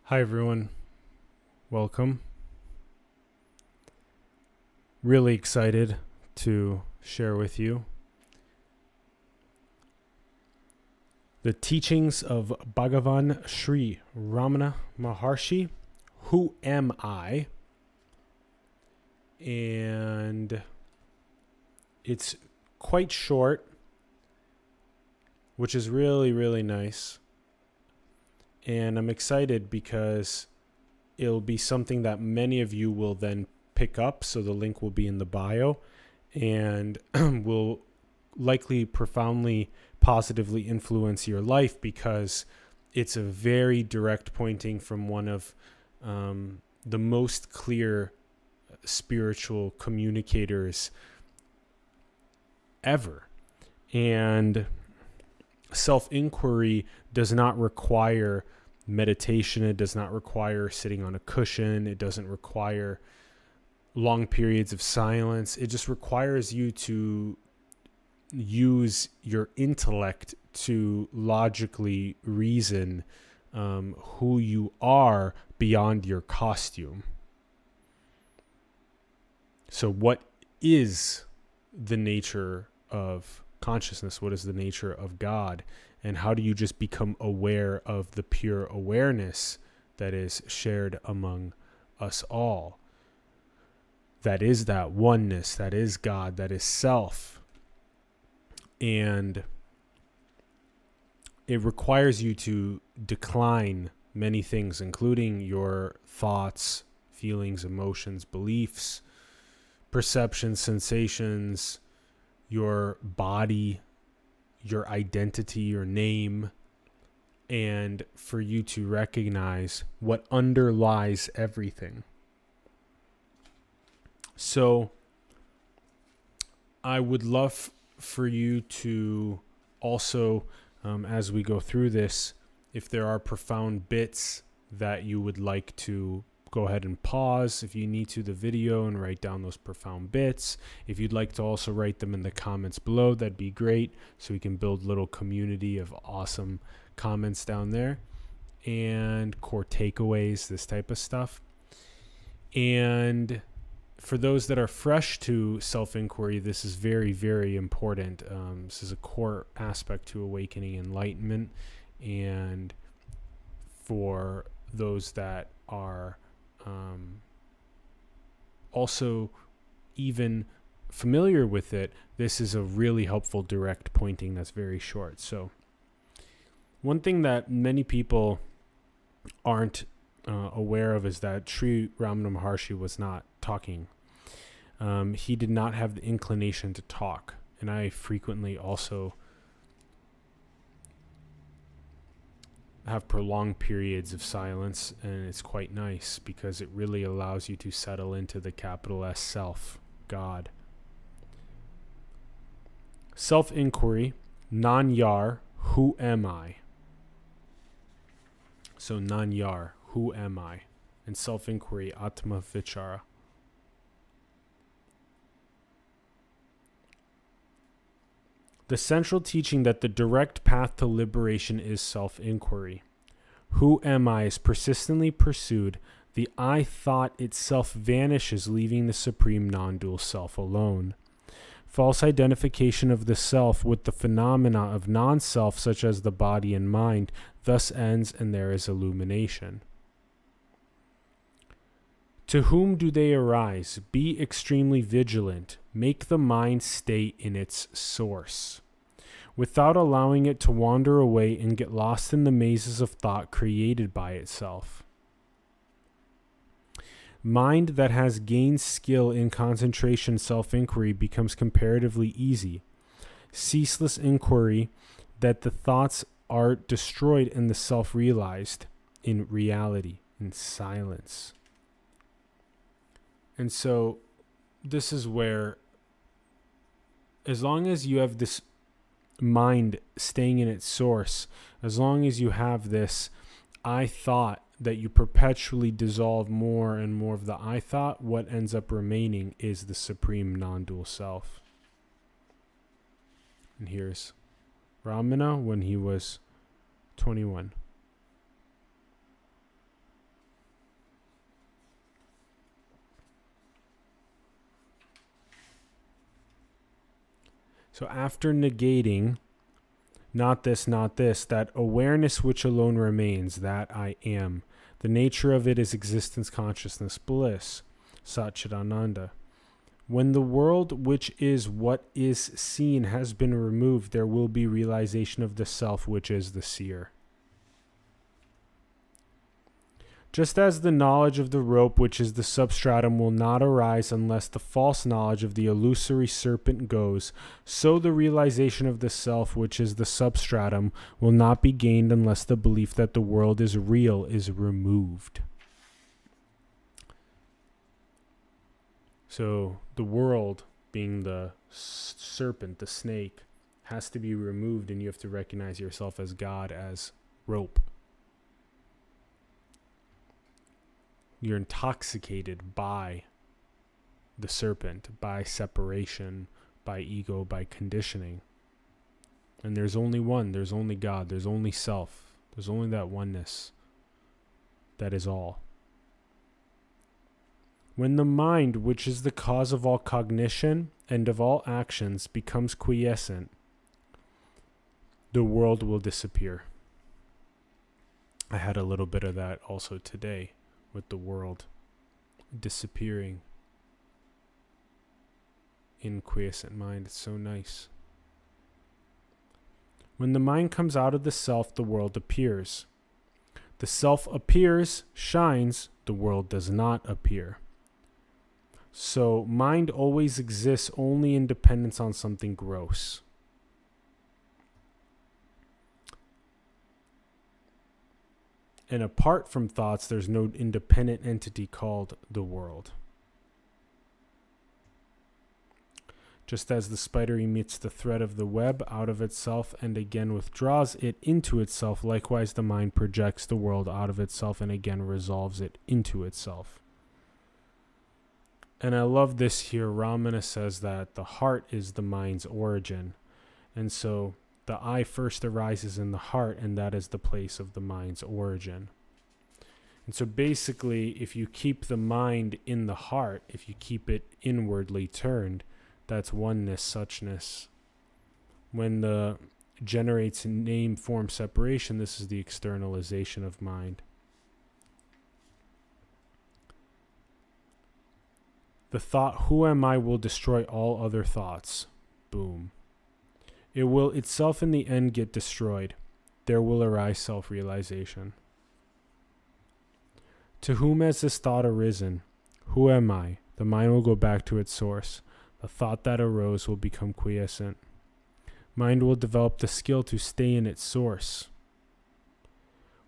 Hi, everyone. Welcome. Really excited to share with you the teachings of Bhagavan Sri Ramana Maharshi. Who am I? And it's quite short, which is really, really nice. And I'm excited because it'll be something that many of you will then pick up. So the link will be in the bio and will likely profoundly positively influence your life because it's a very direct pointing from one of the most clear spiritual communicators ever. And self-inquiry does not require meditation. It does not require sitting on a cushion. It doesn't require long periods of silence. It just requires you to use your intellect to logically reason who you are beyond your costume. So what is the nature of consciousness? What is the nature of God? And how do you just become aware of the pure awareness that is shared among us all? That is that oneness, that is God, that is self. And it requires you to decline many things, including your thoughts, feelings, emotions, beliefs, perceptions, sensations, your body, your identity, your name, and for you to recognize what underlies everything. So I would love for you to also, as we go through this, if there are profound bits that you would like to go ahead and pause if you need to the video and write down those profound bits. If you'd like to also write them in the comments below, that'd be great, so we can build a little community of awesome comments down there and core takeaways, this type of stuff. And for those that are fresh to self-inquiry, this is very, very important. This is a core aspect to awakening enlightenment. And for those that are also even familiar with it, this is a really helpful direct pointing that's very short. So one thing that many people aren't aware of is that Sri Ramana Maharshi was not talking. He did not have the inclination to talk. And I frequently also have prolonged periods of silence, and it's quite nice because it really allows you to settle into the capital S self, God. Self-inquiry, nan-yar, who am I? So nan-yar, who am I? And self-inquiry, atma vichara. The central teaching that the direct path to liberation is self-inquiry. Who am I is persistently pursued. The I thought itself vanishes, leaving the supreme non-dual self alone. False identification of the self with the phenomena of non-self, such as the body and mind, thus ends, and there is illumination. To whom do they arise? Be extremely vigilant. Make the mind stay in its source, without allowing it to wander away and get lost in the mazes of thought created by itself. Mind that has gained skill in concentration self-inquiry becomes comparatively easy. Ceaseless inquiry that the thoughts are destroyed and the self realized in reality, in silence. And so this is where, as long as you have this mind staying in its source, as long as you have this I thought that you perpetually dissolve more and more of the I thought, what ends up remaining is the supreme non-dual self. And here's Ramana when he was 21. So after negating, not this, that awareness which alone remains, that I am. The nature of it is existence, consciousness, bliss, Satchidananda. When the world which is what is seen has been removed, there will be realization of the self which is the seer. Just as the knowledge of the rope, which is the substratum, will not arise unless the false knowledge of the illusory serpent goes, so the realization of the self, which is the substratum, will not be gained unless the belief that the world is real is removed. So the world, being the serpent, the snake, has to be removed, and you have to recognize yourself as God, as rope. You're intoxicated by the serpent, by separation, by ego, by conditioning. And there's only one, there's only God, there's only self, there's only that oneness. That is all. When the mind, which is the cause of all cognition and of all actions, becomes quiescent, the world will disappear. I had a little bit of that also today with the world disappearing in quiescent mind. It's so nice. When the mind comes out of the self, the world appears. The self appears, shines, the world does not appear. So mind always exists only in dependence on something gross. And apart from thoughts, there's no independent entity called the world. Just as the spider emits the thread of the web out of itself and again withdraws it into itself, likewise the mind projects the world out of itself and again resolves it into itself. And I love this here. Ramana says that the heart is the mind's origin. And so the I first arises in the heart, and that is the place of the mind's origin. And so basically, if you keep the mind in the heart, if you keep it inwardly turned, that's oneness, suchness. When the generates name form separation, this is the externalization of mind. The thought, who am I, will destroy all other thoughts. Boom. It will itself in the end get destroyed. There will arise self-realization. To whom has this thought arisen? Who am I? The mind will go back to its source. The thought that arose will become quiescent. Mind will develop the skill to stay in its source.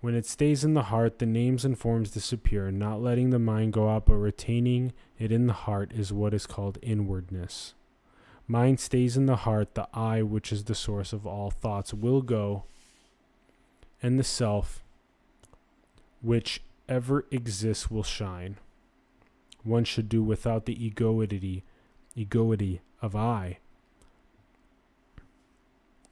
When it stays in the heart, the names and forms disappear. Not letting the mind go out, but retaining it in the heart is what is called inwardness. Mind stays in the heart. The I, which is the source of all thoughts, will go, and the self, which ever exists, will shine. One should do without the egoity of I.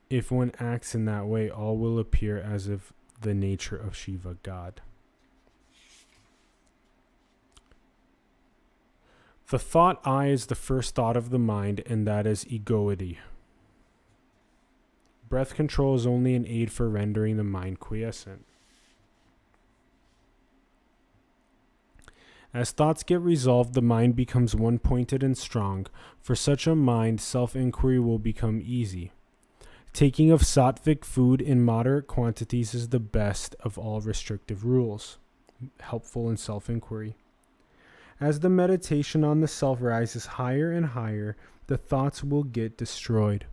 If one acts in that way, all will appear as if the nature of Shiva, God. The thought I is the first thought of the mind, and that is egoity. Breath control is only an aid for rendering the mind quiescent. As thoughts get resolved, the mind becomes one-pointed and strong. For such a mind, self-inquiry will become easy. Taking of sattvic food in moderate quantities is the best of all restrictive rules, helpful in self-inquiry. As the meditation on the self rises higher and higher, the thoughts will get destroyed.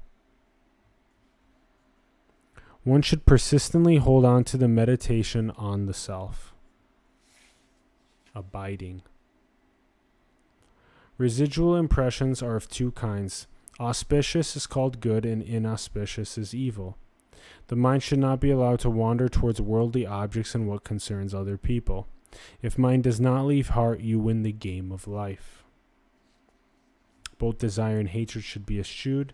One should persistently hold on to the meditation on the self. Abiding. Residual impressions are of two kinds. Auspicious is called good and inauspicious is evil. The mind should not be allowed to wander towards worldly objects and what concerns other people. If mind does not leave heart, you win the game of life. Both desire and hatred should be eschewed.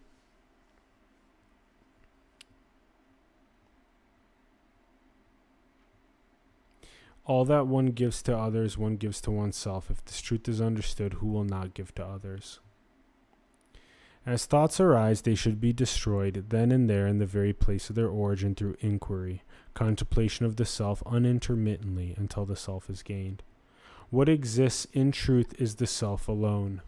All that one gives to others, one gives to oneself. If this truth is understood, who will not give to others? As thoughts arise, they should be destroyed then and there in the very place of their origin through inquiry, contemplation of the self unintermittently until the self is gained. What exists in truth is the self alone.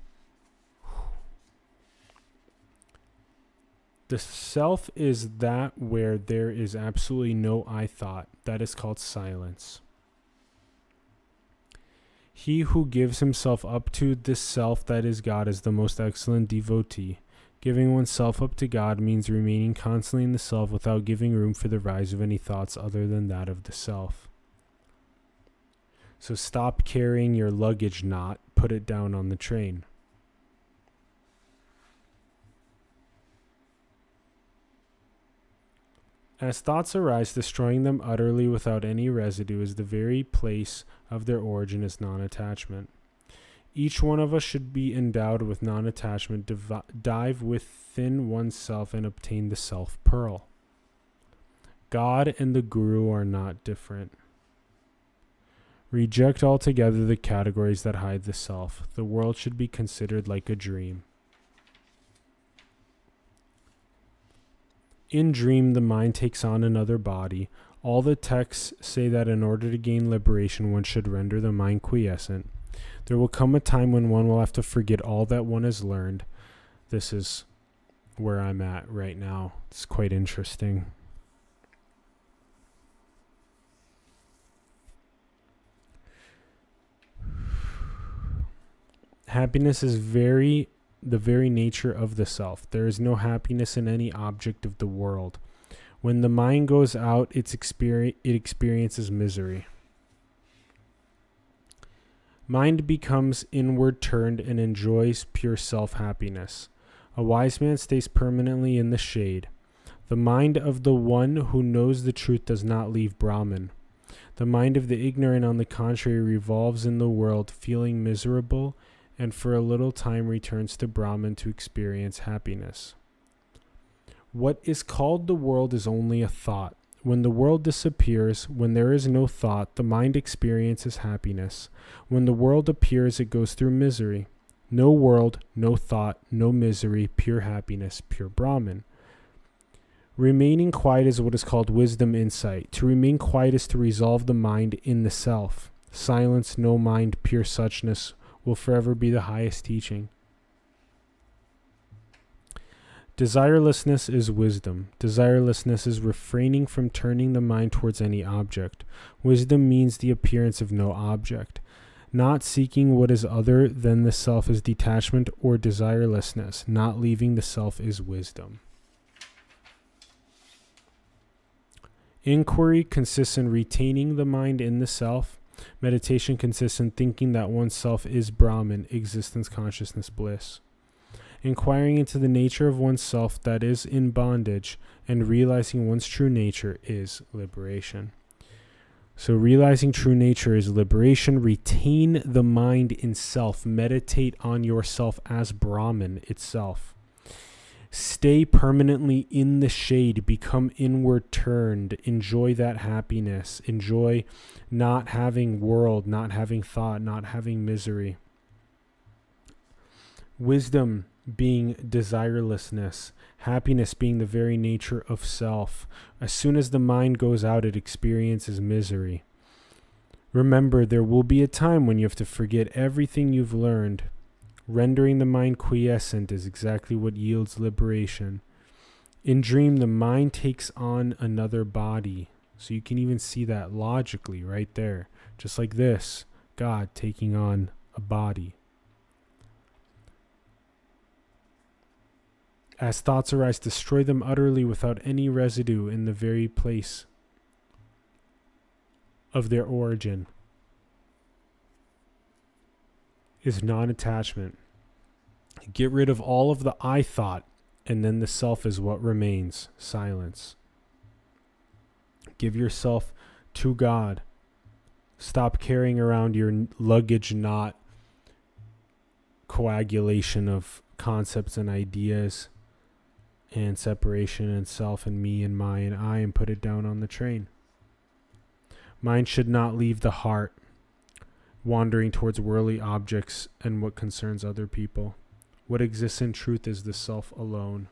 The self is that where there is absolutely no I thought. That is called silence. He who gives himself up to this self that is God is the most excellent devotee. Giving oneself up to God means remaining constantly in the self without giving room for the rise of any thoughts other than that of the self. So stop carrying your luggage knot, put it down on the train. As thoughts arise, destroying them utterly without any residue is the very place of their origin is non-attachment. Each one of us should be endowed with non-attachment, dive within oneself and obtain the self-pearl. God and the Guru are not different. Reject altogether the categories that hide the self. The world should be considered like a dream. In dream, the mind takes on another body. All the texts say that in order to gain liberation, one should render the mind quiescent. There will come a time when one will have to forget all that one has learned. This is where I'm at right now. It's quite interesting. Happiness is the very nature of the self. There is no happiness in any object of the world. When the mind goes out, it experiences misery. Mind becomes inward turned and enjoys pure self-happiness. A wise man stays permanently in the shade. The mind of the one who knows the truth does not leave Brahman. The mind of the ignorant, on the contrary, revolves in the world, feeling miserable, and for a little time returns to Brahman to experience happiness. What is called the world is only a thought. When the world disappears, when there is no thought, the mind experiences happiness. When the world appears, it goes through misery. No world, no thought, no misery, pure happiness, pure Brahman. Remaining quiet is what is called wisdom insight. To remain quiet is to resolve the mind in the self. Silence, no mind, pure suchness will forever be the highest teaching. Desirelessness is wisdom. Desirelessness is refraining from turning the mind towards any object. Wisdom means the appearance of no object. Not seeking what is other than the self is detachment or desirelessness. Not leaving the self is wisdom. Inquiry consists in retaining the mind in the self. Meditation consists in thinking that oneself is Brahman, existence, consciousness, bliss. Inquiring into the nature of oneself that is in bondage and realizing one's true nature is liberation. So realizing true nature is liberation. Retain the mind in self. Meditate on yourself as Brahman itself. Stay permanently in the shade. Become inward turned. Enjoy that happiness. Enjoy not having world, not having thought, not having misery. Wisdom being desirelessness. Happiness being the very nature of self. As soon as the mind goes out, it experiences misery. Remember, there will be a time when you have to forget everything you've learned. Rendering the mind quiescent is exactly what yields liberation. In dream, the mind takes on another body. So you can even see that logically right there. Just like this, God taking on a body. As thoughts arise, destroy them utterly without any residue in the very place of their origin. Is non-attachment. Get rid of all of the I thought, and then the self is what remains. Silence. Give yourself to God. Stop carrying around your luggage knot, coagulation of concepts and ideas, and separation and self and me and my and I, and put it down on the train. Mind should not leave the heart, wandering towards worldly objects and what concerns other people. What exists in truth is the self alone.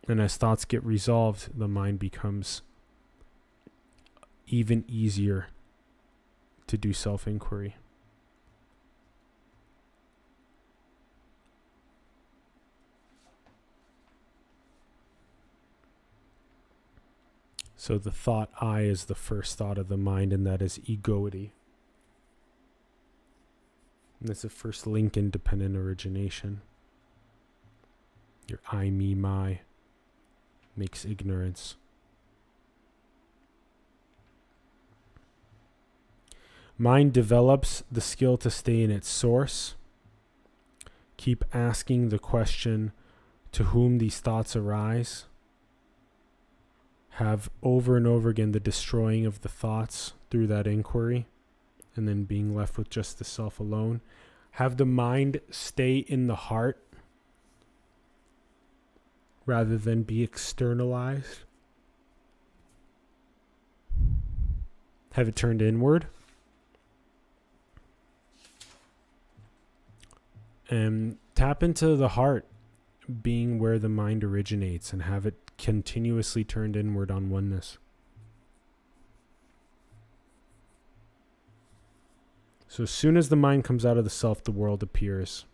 And as thoughts get resolved, the mind becomes even easier to do self-inquiry. So the thought I is the first thought of the mind, and that is egoity. And that's the first link in dependent origination. Your I, me, my makes ignorance. Mind develops the skill to stay in its source. Keep asking the question, to whom these thoughts arise. Have over and over again the destroying of the thoughts through that inquiry, and then being left with just the self alone. Have the mind stay in the heart rather than be externalized. Have it turned inward. And tap into the heart being where the mind originates, and have it continuously turned inward on oneness. So as soon as the mind comes out of the self, the world appears.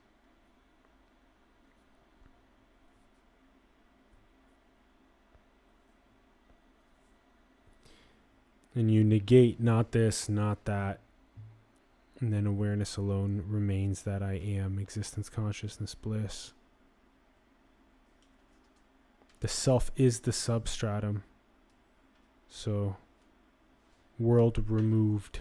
And you negate not this, not that. And then awareness alone remains that I am, existence, consciousness, bliss. The self is the substratum. So, world removed.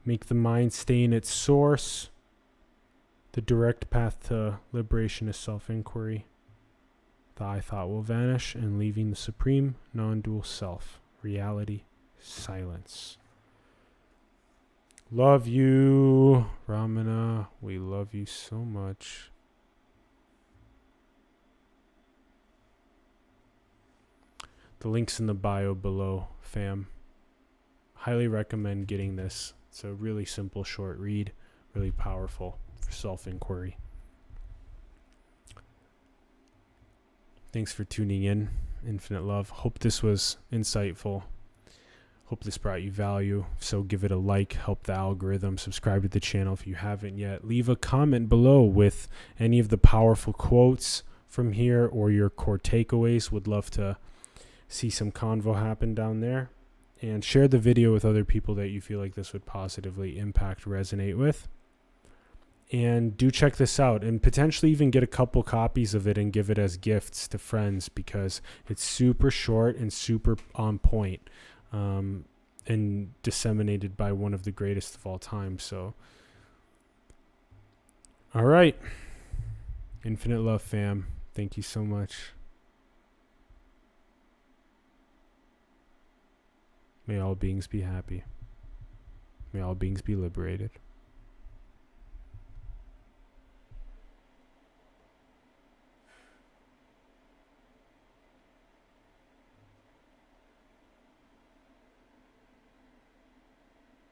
Make the mind stay in its source. The direct path to liberation is self-inquiry. The I thought will vanish, and leaving the supreme, non-dual self, reality, silence. Love you, Ramana. We love you so much. The link's in the bio below, fam. Highly recommend getting this. It's a really simple, short read, really powerful for self-inquiry. Thanks for tuning in. Infinite love. Hope this was insightful. Hope this brought you value. So give it a like, help the algorithm, subscribe to the channel if you haven't yet. Leave a comment below with any of the powerful quotes from here or your core takeaways. Would love to see some convo happen down there. And share the video with other people that you feel like this would positively impact, resonate with. And do check this out, and potentially even get a couple copies of it and give it as gifts to friends, because it's super short and super on point, and disseminated by one of the greatest of all time. So, all right. Infinite love, fam. Thank you so much. May all beings be happy. May all beings be liberated.